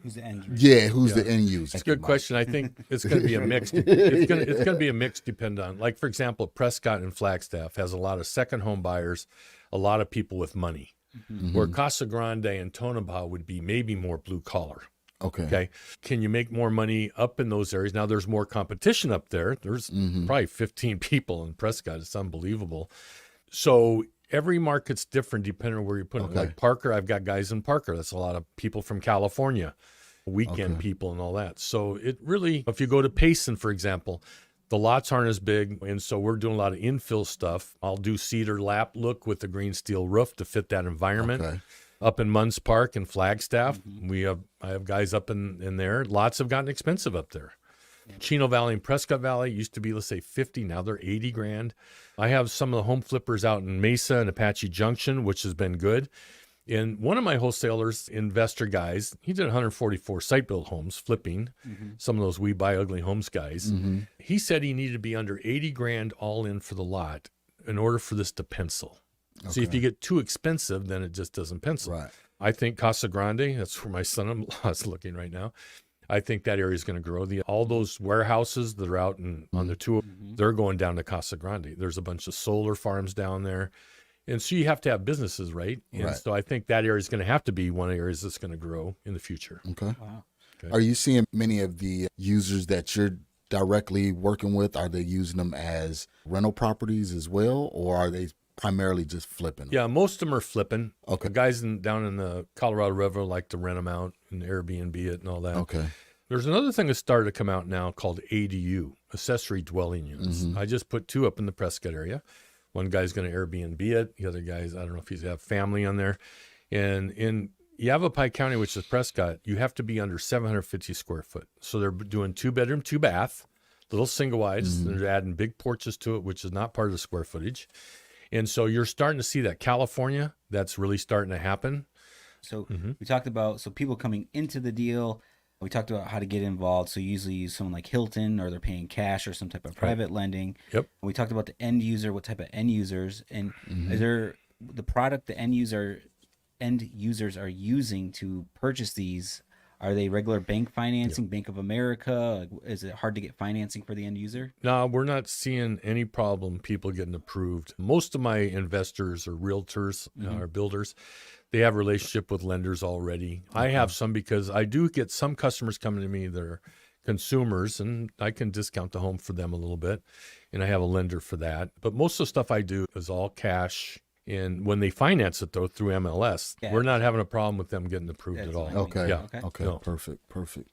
Who's the end user? Yeah, who's the end user? It's a good question. I think it's going to be a mix. It's going to be a mix depend on, like, for example, Prescott and Flagstaff has a lot of second home buyers, a lot of people with money, where Casa Grande and Tonopah would be maybe more blue collar. Okay. Can you make more money up in those areas? Now there's more competition up there. There's probably 15 people in Prescott. It's unbelievable. So every market's different depending on where you put it. Like Parker, I've got guys in Parker. That's a lot of people from California, weekend people and all that. So it really, if you go to Payson, for example, the lots aren't as big. And so we're doing a lot of infill stuff. I'll do cedar lap look with the green steel roof to fit that environment. Up in Munns Park and Flagstaff, I have guys up in there. Lots have gotten expensive up there. Chino Valley and Prescott Valley used to be, let's say, 50. Now they're 80 grand. I have some of the home flippers out in Mesa and Apache Junction, which has been good. And one of my wholesalers, investor guys, he did 144 site-built homes, flipping, some of those We Buy Ugly Homes guys. He said he needed to be under 80 grand all in for the lot in order for this to pencil. See, if you get too expensive, then it just doesn't pencil. Right. I think Casa Grande, that's where my son-in-law is looking right now. I think that area is going to grow. All those warehouses that are out on the tour, they're going down to Casa Grande. There's a bunch of solar farms down there. And so you have to have businesses, right? And so I think that area is going to have to be one of the areas that's going to grow in the future. Okay. Are you seeing many of the users that you're directly working with, are they using them as rental properties as well, or are they primarily just flipping them? Yeah, most of them are flipping. Okay. Guys down in the Colorado River like to rent them out and Airbnb it and all that. Okay. There's another thing that's started to come out now called ADU, accessory dwelling units. I just put 2 up in the Prescott area. One guy's going to Airbnb it. The other guy's, I don't know if he's got family on there. And in Yavapai County, which is Prescott, you have to be under 750 square foot. So they're doing 2-bedroom, 2-bath, little single wides. They're adding big porches to it, which is not part of the square footage. And so you're starting to see that California, that's really starting to happen. So we talked about, people coming into the deal, we talked about how to get involved. So you usually use someone like Hilton, or they're paying cash or some type of private lending. Yep. We talked about the end user, what type of end users, and is there the product the end users are using to purchase these? Are they regular bank financing, Bank of America? Like, is it hard to get financing for the end user? No, we're not seeing any problem people getting approved. Most of my investors are realtors, or builders. They have a relationship with lenders already. I have some because I do get some customers coming to me that are consumers, and I can discount the home for them a little bit, and I have a lender for that. But most of the stuff I do is all cash. And when they finance it, though, through MLS, we're not having a problem with them getting approved at all. Okay. Yeah. Okay. No. Perfect.